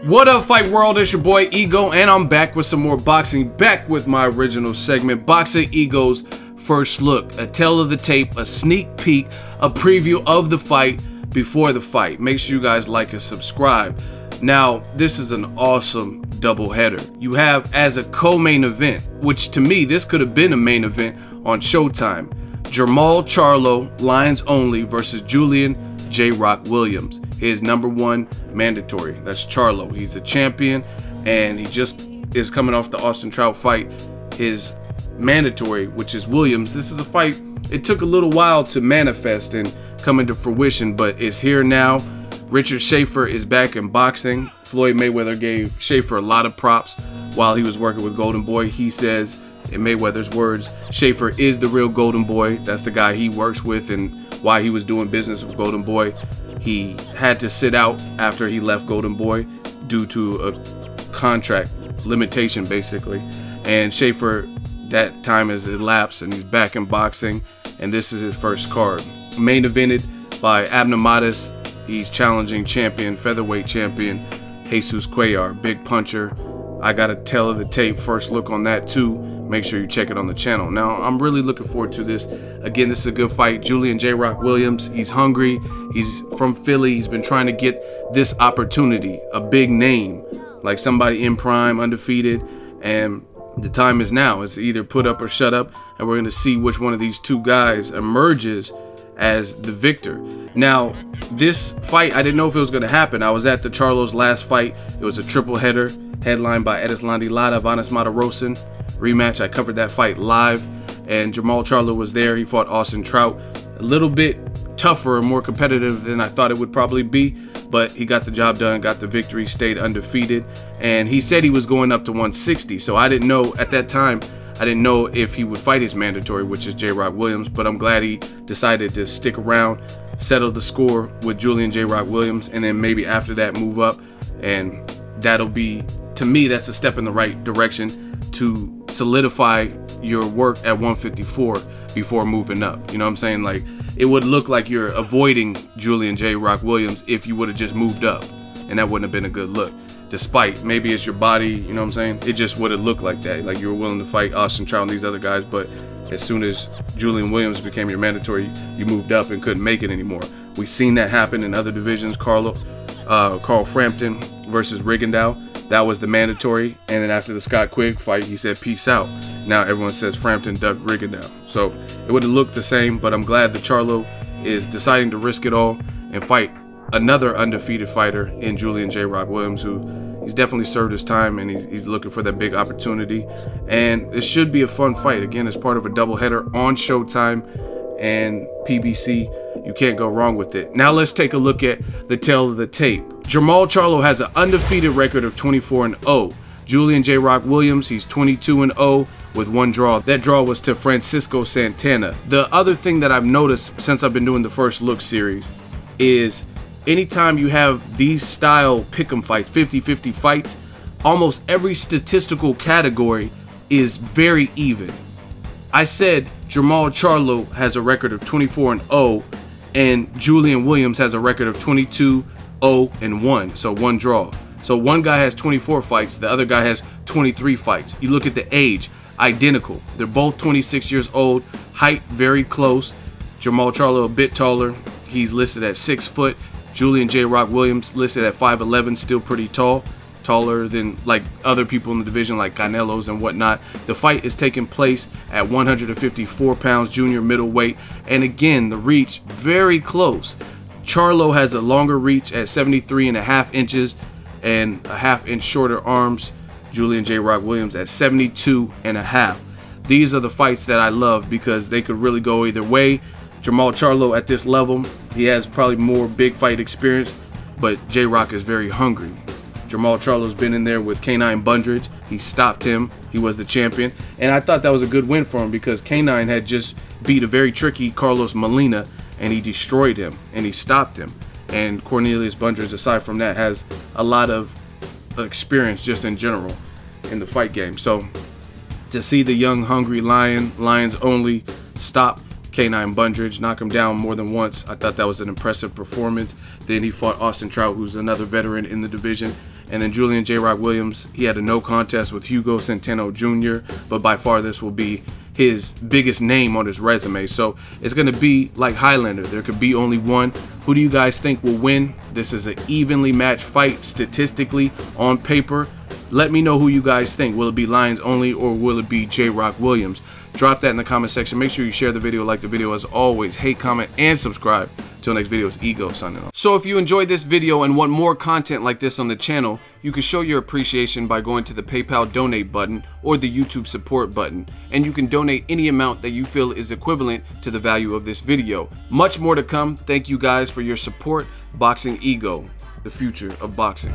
What up, Fight World? It's your boy Ego, and I'm back with some more boxing. Back with my original segment, Boxingego's First Look. A tale of the tape, a sneak peek, a preview of the fight before the fight. Make sure you guys like and subscribe. Now, this is an awesome doubleheader. You have as a co-main event, which to me, this could have been a main event on Showtime. Jermall Charlo, Lions Only versus Julian J-Rock Williams. His #1 mandatory. That's Charlo. He's a champion, and he just is coming off the Austin Trout fight. His mandatory, which is Williams. This is a fight, it took a little while to manifest and come into fruition, but it's here now. Richard Schaefer is back in boxing. Floyd Mayweather gave Schaefer a lot of props while he was working with Golden Boy. He says, in Mayweather's words, Schaefer is the real Golden Boy. That's the guy he works with, and why he was doing business with Golden Boy. He had to sit out after he left Golden Boy due to a contract limitation, basically. And Schaefer, that time has elapsed, and he's back in boxing, and this is his first card. Main evented by Abner. He's challenging champion, featherweight champion, Jesus Cuellar, big puncher. I got a tale of the tape, first look on that too. Make sure you check it on the channel. Now, I'm really looking forward to this. Again, this is a good fight. Julian J-Rock Williams, he's hungry. He's from Philly. He's been trying to get this opportunity, a big name, like somebody in prime, undefeated, and the time is now. It's either put up or shut up, and we're going to see which one of these two guys emerges as the victor. Now, this fight, I didn't know if it was going to happen. I was at the Charlo's last fight. It was a triple header, headlined by Edislandi Lara, Vanes Matarosen. Rematch, I covered that fight live, and Jermall Charlo was there. He fought Austin Trout. A little bit tougher and more competitive than I thought it would probably be, but he got the job done, got the victory, stayed undefeated, and he said he was going up to 160. So I didn't know at that time, I didn't know if he would fight his mandatory, which is J-Rock Williams, but I'm glad he decided to stick around, settle the score with Julian J-Rock Williams, and then maybe after that move up. And that'll be, to me, that's a step in the right direction to solidify your work at 154 before moving up. You know what I'm saying? Like, it would look like you're avoiding Julian J-Rock Williams if you would have just moved up, and that wouldn't have been a good look. Despite maybe it's your body, you know what I'm saying? It just would have looked like that, like you were willing to fight Austin Trout and these other guys, but as soon as Julian Williams became your mandatory, you moved up and couldn't make it anymore. We've seen that happen in other divisions. Carl Frampton versus Rigondeaux. That was the mandatory, and then after the Scott Quigg fight, he said peace out. Now everyone says Frampton ducked Rigondeaux. So it would have looked the same, but I'm glad that Charlo is deciding to risk it all and fight another undefeated fighter in Julian J-Rock Williams, who he's definitely served his time, and he's looking for that big opportunity. And it should be a fun fight. Again, it's part of a doubleheader on Showtime and PBC. You can't go wrong with it. Now let's take a look at the tale of the tape. Jermall Charlo has an undefeated record of 24-0. Julian J-Rock Williams, he's 22-0 with one draw. That draw was to Francisco Santana. The other thing that I've noticed since I've been doing the First Look series is anytime you have these style pick'em fights, 50-50 fights, almost every statistical category is very even. I said Jermall Charlo has a record of 24-0, and Julian Williams has a record of 22-0-1, so one draw. So one guy has 24 fights, the other guy has 23 fights. You look at the age, identical. They're both 26 years old, height very close. Jermall Charlo a bit taller. He's listed at 6 foot. Julian J-Rock Williams listed at 5'11", still pretty tall. Taller than like other people in the division like Canelo's and whatnot. The fight is taking place at 154 pounds, junior middleweight, and again the reach very close. Charlo has a longer reach at 73.5 inches and a half-inch shorter arms. Julian J-Rock Williams at 72.5. These are the fights that I love because they could really go either way. Jermall Charlo at this level, he has probably more big fight experience, but J-Rock is very hungry. Jermall Charlo's been in there with K9 Bundridge. He stopped him. He was the champion. And I thought that was a good win for him because K9 had just beat a very tricky Carlos Molina, and he destroyed him, and he stopped him. And Cornelius Bundridge, aside from that, has a lot of experience just in general in the fight game. So to see the young, hungry Lions Only, stop K9 Bundridge, knock him down more than once, I thought that was an impressive performance. Then he fought Austin Trout, who's another veteran in the division, And then Julian J-Rock Williams, he had a no contest with Hugo Centeno Jr., but by far this will be his biggest name on his resume. So it's going to be like Highlander. There could be only one. Who do you guys think will win? This is an evenly matched fight statistically on paper. Let me know who you guys think. Will it be Lions only, or will it be J-Rock Williams? Drop that in the comment section. Make sure you share the video, like the video. As always, hate, comment, and subscribe. Till next video, it's Ego signing off. So if you enjoyed this video and want more content like this on the channel, you can show your appreciation by going to the PayPal donate button or the YouTube support button. And you can donate any amount that you feel is equivalent to the value of this video. Much more to come. Thank you guys for your support. Boxing Ego, the future of boxing.